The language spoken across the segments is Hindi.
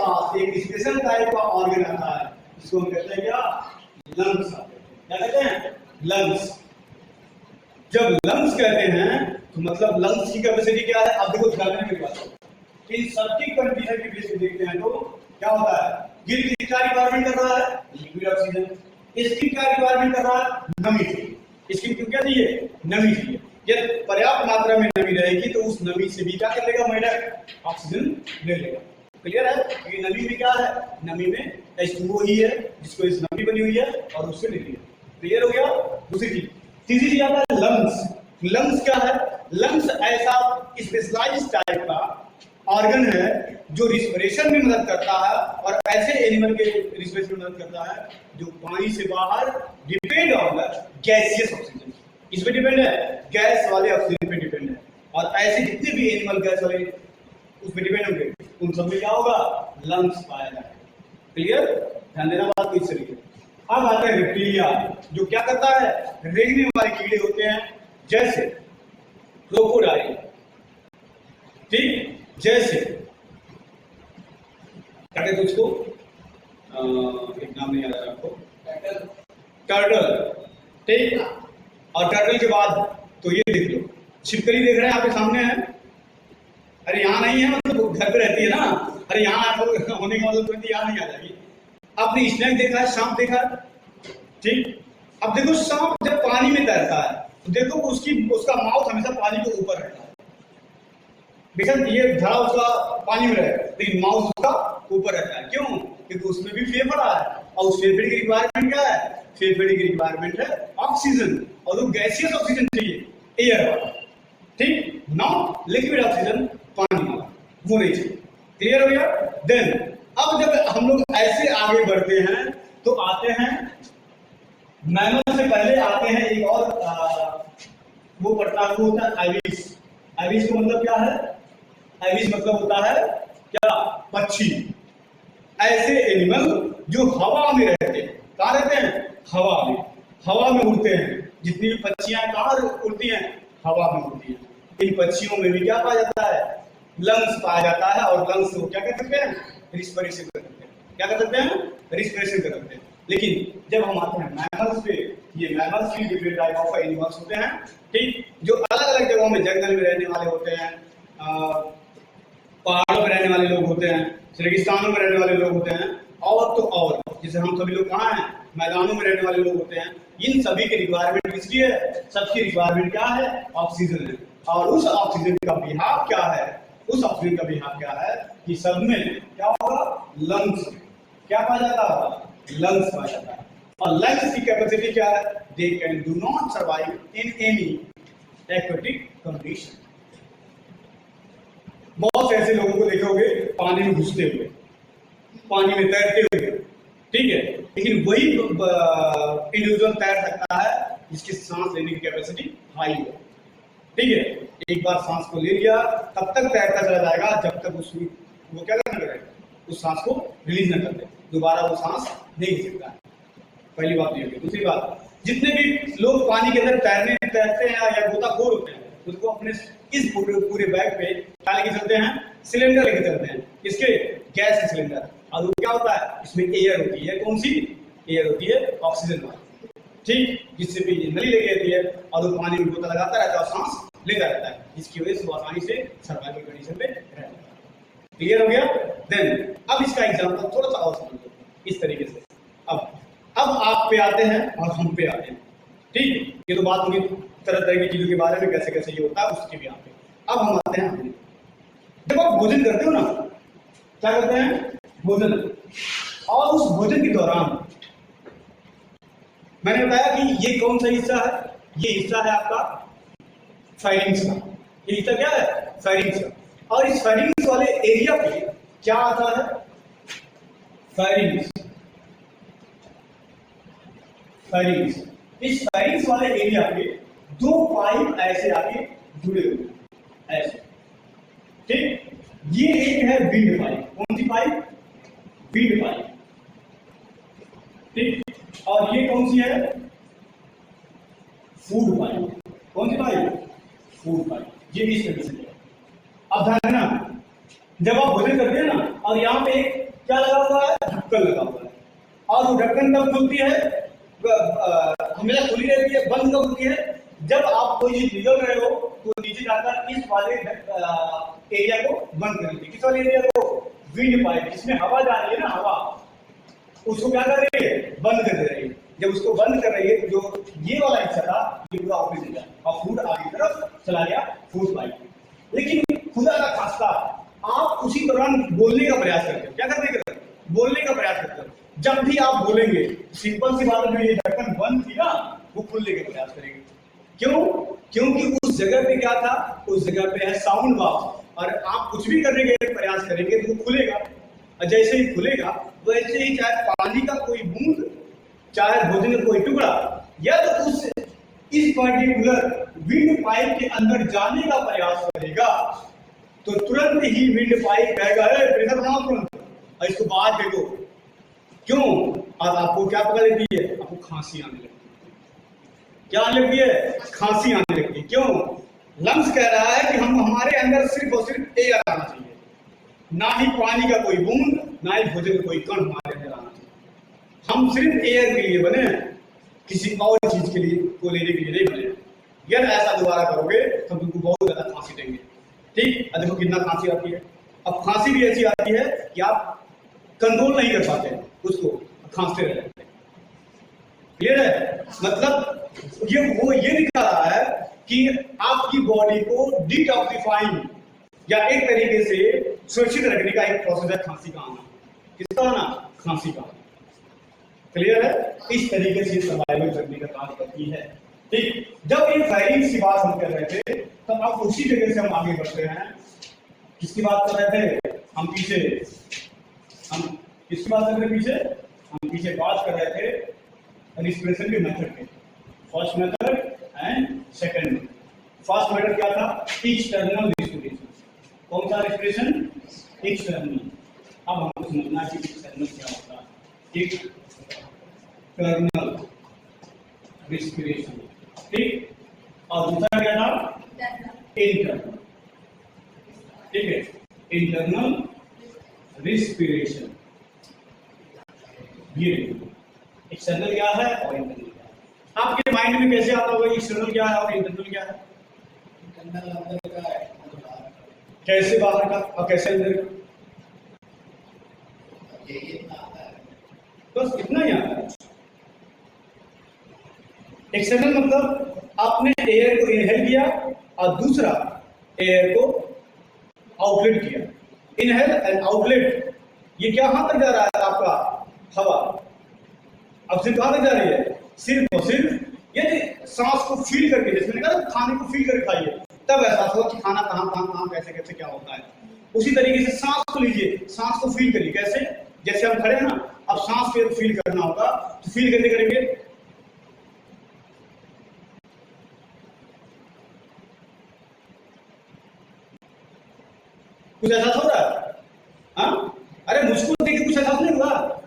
पास एक स्पेशल टाइप का ऑर्गन आता है, जिसको हम कहते हैं क्या, लंग्स। क्या कहते हैं, लंग्स। जब लंग्स कहते हैं तो मतलब लंग्स की कैपेसिटी क्या है। अब देखो ध्यान देने की बात है, इन सबकी कंडीशन की बेस पे देखते हैं तो क्या होता है, गिर किसका रिक्वायरमेंट कर रहा है, लिक्विड ऑक्सीजन। इसकी क्या रिक्वायरमेंट कर रहा है, नमी चाहिए। इसकी क्या चाहिए, नमी चाहिए। यदि पर्याप्त मात्रा में नमी रहेगी तो उस नमी से भी क्या कर लेगा, मेढक ऑक्सीजन ले लेगा। क्लियर है। ये नमी में क्या है, नमी में H2O ही है, जिसको इस नमी बनी हुई है और उससे ले लिया। क्लियर हो गया। दूसरी चीज, तीसरी चीज आता है लंग्स। लंग्स क्या है, लंग्स ऐसा स्पेशलाइज्ड टाइप का ऑर्गन है जो रिस्पिरेशन में मदद करता है, और ऐसे एनिमल के रिस्पिरेशन में मदद करता है जो पानी से बाहर डिपेंड होगा गैसियस ऑक्सीजन। इस पे डिपेंड है, गैस वाले ऑक्सीजन पे डिपेंड है। और ऐसे जितने भी एनिमल गैस वाले उस पे डिपेंड होंगे, उन सब में क्या होगा, लंग्स पाया जाएगा। क्लियर, ध्यान देना बात को इस तरीके। अब आता है रेप्टिलिया, जो क्या करता है, रेंगने वाले कीड़े होते हैं, जैसे क्रोकोडाइल, ठीक, जैसे क्या कहते हैं उसको, एक नाम नहीं आ रहा आपको, टर्टल, ठीक। और टर्टल के बाद तो ये देख लो, छिपकली देख रहे हैं आपके सामने है। अरे यहाँ नहीं है, मतलब घर पे रहती है ना। अरे यहाँ होने का मतलब तुरंत यहाँ नहीं आ जाएगी। आपने स्नेक देखा है, सांप देखा है, ठीक। अब देखो सांप जब पानी में तैरता है तो देखो उसका माउथ हमेशा पानी के ऊपर रहता है। बेशक ये धड़ा उसका पानी में रहेगा, लेकिन माउथ उसका ऊपर रहता है। क्यों, क्योंकि उसमें भी फेफड़ा है, और उस फेफड़े की रिक्वायरमेंट क्या है, फेफड़े की रिक्वायरमेंट है ऑक्सीजन, और वो गैसियस ऑक्सीजन चाहिए, एयर वाला, ठीक, नॉट लिक्विड ऑक्सीजन, पानी वाला, वो नहीं चाहिए। क्लियर हो गया। देन अब जब हम लोग ऐसे आगे बढ़ते हैं तो आते हैं मैमल से पहले आते हैं एक और वो पढ़ना वो होता है आइविस। आइविस का मतलब क्या है, आइविस मतलब होता है क्या, पक्षी। ऐसे एनिमल जो हवा में रहते हैं, कहाँ रहते हैं, हवा में, हवा में उड़ते हैं। जितनी भी पक्षियां कहाँ उड़ती हैं, हवा में उड़ती हैं। इन पक्षियों में भी क्या पाया जाता है, लंग्स पाया जाता है, और लंग्स को क्या कर सकते हैं, रिस्पिरेशन कर सकते हैं। क्या कर सकते हैं, रिस्पिरेशन कर सकते हैं। लेकिन जब हम आते हैं मैमल्स पे, ये मैमल्स भी डिफरेंट टाइप ऑफ एनिमल्स होते हैं, ठीक, जो अलग अलग जगहों में, जंगल में रहने वाले होते हैं, पहाड़ों में रहने वाले लोग होते हैं, रेगिस्तानों में रहने वाले लोग होते हैं, और तो और जैसे हम सभी लोग कहाँ हैं, मैदानों में रहने वाले लोग होते हैं। इन सभी की रिक्वायरमेंट किसकी है, सबकी रिक्वायरमेंट क्या है, ऑक्सीजन है। और उस ऑक्सीजन का बिहाव क्या है, उस ऑक्सीजन का बिहाव क्या है कि सब में क्या होगा, लंग्स, क्या पाया जाता है, लंग्स पाया जाता है। और लंग्स की कैपेसिटी क्या है, they can do not survive in any aquatic condition. बहुत से ऐसे लोगों को देखोगे पानी में घुसते हुए, पानी में तैरते हुए, ठीक है, लेकिन वही इंडिविजुअल तैर सकता है जिसकी सांस लेने की कैपेसिटी हाई हो, ठीक है। एक बार सांस को ले लिया तब तक तैरता चला जाएगा जब तक वो क्या करना करेगा, उस सांस को रिलीज न कर दे, दोबारा वो सांस नहीं ले सकता है। पहली बात ये होगी। दूसरी बात, जितने भी लोग पानी के अंदर तैरते हैं या गोताखोर होते हैं, उसको अपने इस पूरे बैग पे क्या लेके चलते हैं, सिलेंडर लेके चलते हैं। इसके गैस के सिलेंडर, और वो क्या होता है, इसमें एयर होती है। कौन सी एयर होती है, ऑक्सीजन वाली, ठीक, जिससे भी नली लगी रहती है और वो पानी में गोता लगाता रहता है, सांस लेता रहता है, जिसकी वजह से वो आसानी से सर्वाइवल कंडीशन पे रहता है। क्लियर हो गया। देन अब इसका एग्जांपल थोड़ा सा और समझ लो इस तरीके से। अब आप पे आते हैं और हम पे आते हैं, ठीक, ये तो बात होगी तरह तरह की चीजों के बारे में, कैसे कैसे ये होता है उसके भी आते हैं। अब हम आते हैं, जब आप भोजन करते हो ना, क्या करते हैं, भोजन, और उस भोजन के दौरान मैंने बताया कि ये कौन सा हिस्सा है, ये हिस्सा है आपका फायरिंग्स का। ये हिस्सा क्या है, फायरिंग्स का। और इस फायरिंग्स वाले एरिया पे क्या आता है, फायरिंग्स, फायरिंग्स। इस फायरिंग्स वाले एरिया पे दो पाइप ऐसे आगे जुड़े हुए, ऐसे, ठीक। ये एक है विंड पाइप। कौन सी पाइप, विंड पाइप, ठीक। और ये कौन सी है, फूड पाइप। कौन सी पाइप, फूड पाइप। ये इस कंडीशन है। अब ध्यान देना, जब आप भोजन करते हैं ना, और यहाँ पे एक क्या लगा हुआ है? ढक्कन लगा हुआ है। और वो ढक्कन कब खुलती है? हमेशा खुली रहती है। बंद कब होती है? जब आप कोई चीज निगल रहे हो तो नीचे जाकर इस वाले एरिया को बंद कर देती है। किस वाले एरिया को? विंड पाइप, जिसमें हवा जा रही है ना, हवा, उसको क्या कर रही है? बंद कर दे रही है। जब उसको बंद कर रही है तो जो ये वाला हिस्सा था ये पूरा ऑफिस गया और फूड आगे की तरफ चला गया, फूड पाइप। लेकिन खुदा का खास्ता, आप उसी दौरान बोलने का प्रयास करते हो। क्या करने का? बोलने का प्रयास करते हो। जब भी आप बोलेंगे, सिंपल सी बात है, जो ये ढक्कन बंद थी ना, वो खुलने का प्रयास करेंगे। क्यों? क्योंकि उस जगह पे क्या था? उस जगह पे है साउंड बॉक्स। और आप कुछ भी करने का प्रयास करेंगे तो वो खुलेगा। और जैसे ही खुलेगा वैसे ही चाहे पानी का कोई बूंद, चाहे भोजन का कोई टुकड़ा, या तो उस इस पर्टिकुलर विंड पाइप के अंदर जाने का प्रयास करेगा तो तुरंत ही विंड पाइप कहेगा, प्रेशर बनाओ तुरंत और इसको बाहर फेंको। क्यों? और आपको क्या पकड़ लेती है? आपको खांसी आने लगती है। क्या आने लगती है? खांसी आने लगती है। क्यों? लंग्स कह रहा है कि हम हमारे अंदर सिर्फ और सिर्फ एयर आना चाहिए, ना ही पानी का कोई बूंद, ना ही भोजन का कोई कण हमारे अंदर आना चाहिए। हम सिर्फ एयर के लिए बने हैं, किसी और चीज के लिए को लेने के लिए नहीं बने। यदि ऐसा दोबारा करोगे तो तुमको बहुत ज्यादा खांसी देंगे। ठीक? अब देखो कितना खांसी आती है। अब खांसी भी ऐसी आती है कि आप कंट्रोल नहीं कर पाते उसको, खांसते रहते हैं। क्लियर है? मतलब ये दिखा रहा है कि आपकी बॉडी को डिटॉक्सिफाइंग या एक तरीके से सुरक्षित रखने का एक प्रोसेस है खांसी का आना। किसका आना? खांसी का। क्लियर है? इस तरीके से सर्वाइवल करने का काम करती है। ठीक? जब ये फायरिंग की बात हम कर रहे थे तब आप उसी जगह से हम आगे बढ़ते हैं। किसकी बात कर रहे थे? हम किसकी बात कर रहे थे? हम पीछे बात कर रहे थे रिस्पिरेशन के मेथड के। First method and second method. First method क्या था? External respiration. कौन सा रिस्पिरेशन? एक्सटर्नल। अब हमको समझना है कि एक्सटर्नल क्या होता है। External respiration. ठीक? और दूसरा क्या था? इंटरनल। ठीक है? Internal respiration. ये एक्सटर्नल क्या है और इंटरनल क्या है? आपके माइंड में कैसे आता होगा एक्सटर्नल क्या है और इंटरनल क्या है? इंटरनल अंदर का है, कैसे बाहर का और कैसे अंदर का? बस इतना ही आता है। एक्सटर्नल मतलब आपने एयर को इनहेल किया और दूसरा एयर को आउटलेट किया। इनहेल एंड आउटलेट, ये क्या कहां तक जा रहा है? आपका हवा अब सिर्फ कहां तक जा रही है? सिर्फ और सिर्फ यदि सांस को फील करके, जैसे मैंने कहा खाने को फील करके खाइए, तब एहसास होगा कि खाना कहां कैसे कैसे क्या होता है। उसी तरीके से सांस को लीजिए, सांस को फील करिए। कैसे? जैसे हम खड़े हैं ना, अब सांस को फील करना होगा तो फील कैसे करेंगे? कुछ एहसास हो रहा है? हाँ? अरे मुझको देख के कुछ एहसास नहीं हुआ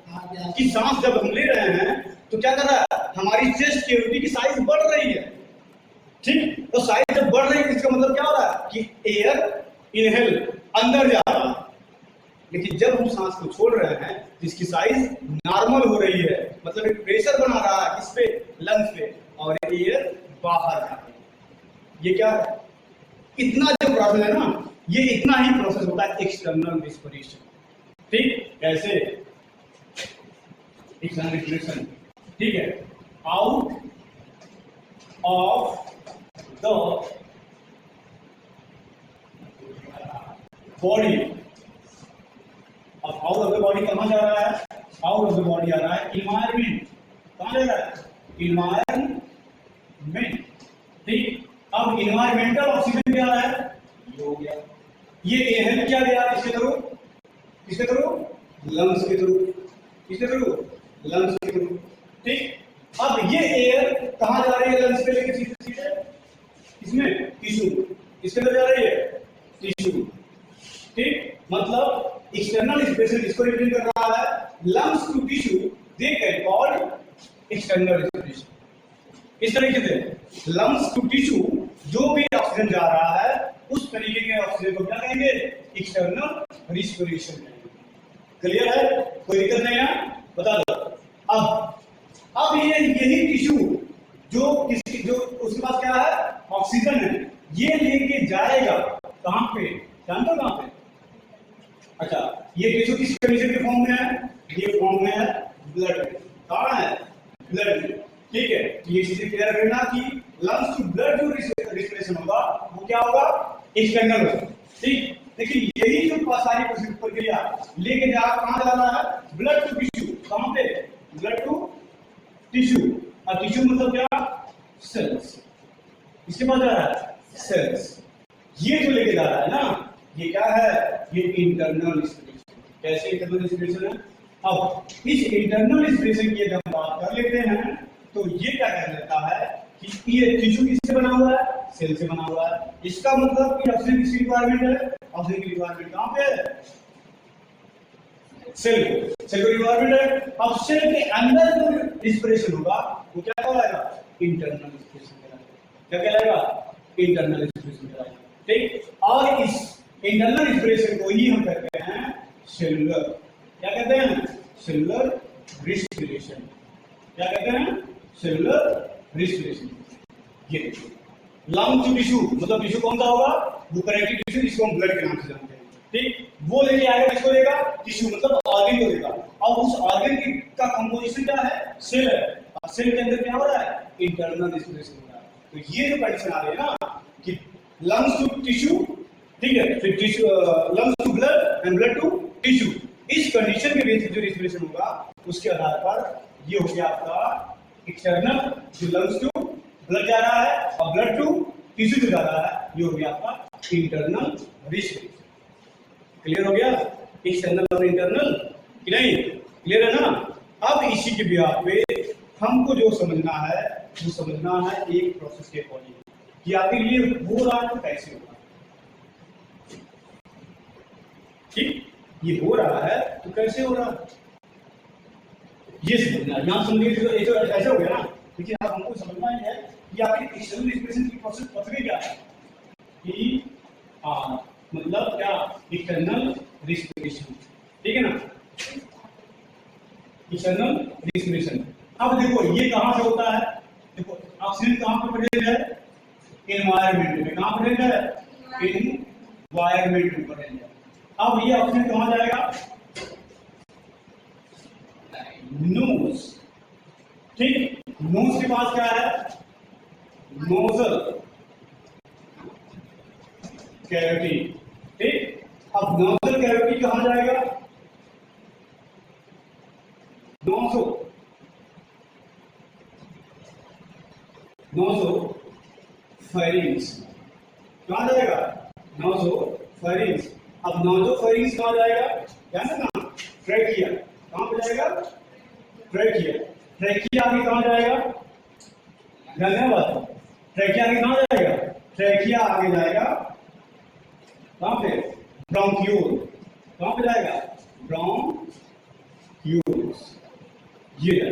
कि सांस जब हम ले रहे हैं तो क्या कर रहा है? हमारी चेस्ट कैविटी की साइज बढ़ रही है। ठीक? तो साइज जब बढ़ रही है इसका मतलब क्या हो रहा है? कि एयर इनहेल अंदर जा रहा है। लेकिन जब हम सांस को छोड़ रहे हैं जिसकी साइज नॉर्मल हो रही है, मतलब एक प्रेशर बना रहा है किस पे? लंग्स पे, और एयर बाहर जा रही है। ये क्या है? इतना जो प्रोसेस है ना, ये इतना ही प्रोसेस होता है एक्सटर्नल रिस्पिरेशन। ठीक? कैसे? एक्सटर्नल रिस्पिरेशन, ठीक है, आउट ऑफ द बॉडी। अब आउट ऑफ द बॉडी कहां जा रहा है? आउट ऑफ द बॉडी आ रहा है इन्वायरमेंट। कहां जा रहा है? इन्वायरमेंट। ठीक? अब इन्वायरमेंटल ऑक्सीजन क्या है? ये हो गया। ये इनहेल किया गया किसके थ्रू? किसके थ्रू? लंग्स के थ्रू। किसके थ्रू? लंग्स के थ्रू। ठीक? अब ये एयर कहां जा रही है? लंग्स पे लेके सीधे इसमें टिश्यू। किसके अंदर जा रही है? टिश्यू। ठीक? मतलब एक्सटर्नल रिस्पिरेशन इसको रिप्रेजेंट कर रहा है, lungs to tissue they can called external respiration. इस तरीके से लंग्स टू टिश्यू जो भी ऑक्सीजन जा रहा है उस तरीके के ऑक्सीजन को क्या कहेंगे? एक्सटर्नल रिस्पिरेशन कहेंगे। क्लियर है? कोई दिक्कत नहीं है? बता दो। अब ये यही टिश्यू जो उसके पास क्या है, ऑक्सीजन है, ये लेके जाएगा कहां पे, जानते हो कहां पे? अच्छा, ये टिश्यू किस कंडीशन के फॉर्म में है? ये फॉर्म में है ब्लड में। कहां है? ब्लड में। ठीक है, ये चीजें क्लियर करना कि लंग्स टू ब्लड जो रिस्पिरेशन होगा वो क्या होगा, एक्सटर्नल होगा। ठीक, लेकिन यही जो सारी प्रक्रिया लेके जा कहां जा रहा है, ब्लड टू टिश्यू। कहां पे? Blood to tissue. और टिश्यू मतलब क्या, सेल्स। इसके बाद जा रहा है सेल्स। ये जो लेके जा रहा है ना, ये क्या है, ये इंटरनल रिस्पिरेशन। कैसे इंटरनल रिस्पिरेशन है? अब इस इंटरनल रिस्पिरेशन की जब बात कर लेते हैं तो ये क्या कर लेता है कि ये टिश्यू किससे बना हुआ है, सेल से बना हुआ है। इसका मतलब कि ऑक्सीजन की रिक्वायरमेंट है, ऑक्सीजन की रिक्वायरमेंट कहां पे है, सेल को रिक्वायरमेंट है। अब सेल के अंदर जो रिस्पिरेशन होगा वो क्या कहलाएगा, इंटरनल रिस्पिरेशन कहलाएगा। क्या कहलाएगा, इंटरनल रिस्पिरेशन कहलाएगा। ठीक, और इस इंटरनल रिस्पिरेशन को ही हम कहते हैं सेलुलर, क्या कहते हैं, सेलुलर रिस्पिरेशन। क्या कहते हैं, सेलुलर रिस्पिरेशन। ये देखिए, लंग टू टिश्यू मतलब टिश्यू कौन सा होगा, वो कनेक्टिव टिश्यू, जिसको हम ब्लड के नाम से जानते हैं। ठीक, वो लेके आएगा, किसको देगा, टिश्यू मतलब ऑर्गन को देगा। और उस ऑर्गन का कंपोजिशन क्या है, सेल है। और सेल के अंदर क्या हो रहा है, इंटरनल रिस्पिरेशन हो रहा है। तो ये जो कंडीशन आ रही है ना कि लंग्स टू टिश्यू, ठीक है, फिर tissue lungs to blood and blood to tissue, इस कंडीशन के बेसिस जो रिस्पिरेशन होगा उसके आधार पर ये हो गया आपका एक्सटर्नल, जो लंग्स टू ब्लड जा रहा है और ब्लड टू टिश्यू जो जा रहा है, ये हो गया आपका इंटरनल रिस्पिरेशन। क्लियर हो गया, एक्सटर्नल और इंटरनल कि नहीं? क्लियर है ना? अब इसी के बिहार पे हमको जो समझना है वो समझना है एक प्रोसेस के अकॉर्डिंग कि आखिर ये हो रहा है तो कैसे होगा। ठीक, ये हो रहा है तो कैसे हो रहा है, ये समझना। यहां समझिए तो ऐसा हो गया ना, लेकिन अब हमको समझना ही है कि आखिर एक्सटर्नल रिस्पिरेशन की प्रोसेस पथरी क्या है, कि मतलब क्या, एक्सटर्नल रिस्पिरेशन। ठीक है ना, एक्सटर्नल रिस्पिरेशन। अब देखो ये कहां से होता है, देखो ऑक्सीजन कहां पर प्रेजेंट है, एनवायरनमेंट में। कहां प्रेजेंट है, एनवायरनमेंट में प्रेजेंट है। अब ये ऑक्सीजन कहां जाएगा, नोज। ठीक, नोज के पास क्या है, नोजल कैविटी। ठीक, अब नोजल कैविटी कहां जाएगा, नोजो फेरिंग्स। कहां जाएगा, नोजो फेरिंग्स। अब नोजो फेरिंग्स कहां जाएगा, ध्यान रखना, ट्रैकिया। कहां पे जाएगा, ट्रैकिया। ट्रैकिया आगे कहां जाएगा, धन्यवाद। ट्रैकिया आगे कहां जाएगा, ट्रैकिया आगे जाएगा कहां पे, ब्रोंक्यूल। कहां पे जाएगा, ब्रोंक्यूल्स, ये है।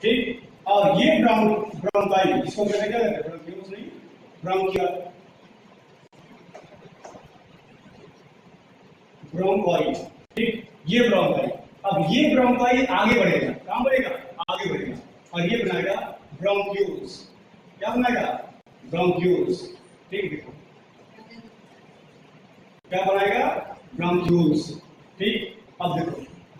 ठीक, और ये ब्रोंकाई, इसको कहते क्या कहते हैं, ब्रोंक्यूल्स नहीं, ब्रोंकिया, ब्रोंकाई। ठीक, ये ब्रोंकाई। अब ये ब्रोंकाई आगे बढ़ेगा, कहां बढ़ेगा, आगे बढ़ेगा, और ये बनाएगा ब्रोंक्यूल्स। क्या बनाएगा, ब्रोंक्यूल्स। ठीक, देखो क्या बनाएगा, ब्रोंक्यूल्स। ठीक, अब देखो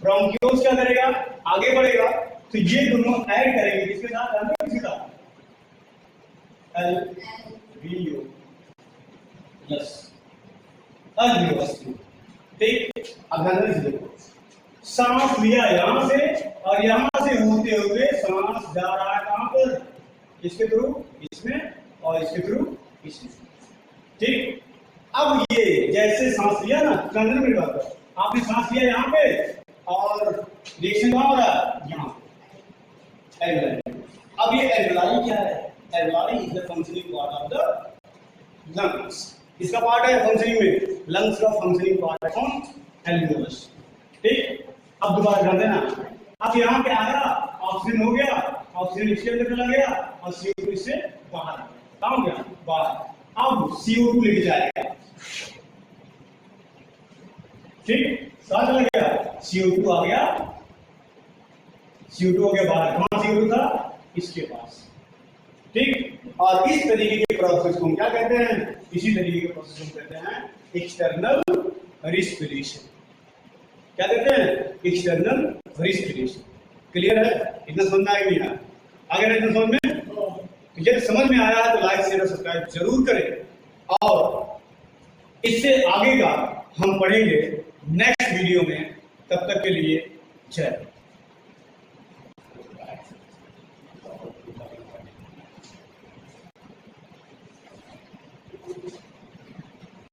ब्रोंक्यूल्स क्या करेगा, आगे बढ़ेगा, तो ये दोनों ऐड करेंगे किसके साथ, जानते हो किसके साथ, एल्वियो प्लस एल्वियोलस। ठीक, अब ध्यान से देखो, सांस लिया यहां से और यहां से होते हुए सांस जा रहा है कहां पर, इसके थ्रू इसमें और इसके थ्रू इसमें। ठीक, अब ये जैसे सांस लिया ना, समझ मेरी बात है, आपने सांस लिया यहां पे और रिएक्शन कहां हो रहा है, यहां पे एल्वियोलाई। अब ये एल्वियोलाई क्या है, alveoli is the functioning part of the lungs. इसका पार्ट है फंक्शनिंग में, लंग्स का फंक्शनिंग पार्ट है कौन, एल्वियोलस। ठीक, अब दोबारा ध्यान देना, अब यहां पे आया, ऑक्सीजन हो गया, ऑक्सीजन इसके अंदर चला गया और CO2 इससे बाहर आ गया, कहां हो गया, बाहर। अब CO2 लेके जाएगा, ठीक, कहां चला गया, CO2 आ गया, CO2 हो गया बाहर। कहाँ CO2 था? इसके पास। ठीक, और इस तरीके के प्रोसेस को हम क्या कहते हैं? इसी तरीके के प्रोसेस को कहते हैं एक्सटर्नल रिस्पिरेशन। क्या कहते हैं? External respiration. क्लियर है? इतना समझ में आएगा? आगे नहीं समझ में? यदि समझ में आया है तो लाइक शेयर और सब्सक्राइब जरूर करें, और इससे आगे का हम पढ़ेंगे नेक्स्ट वीडियो में। तब तक के लिए जय।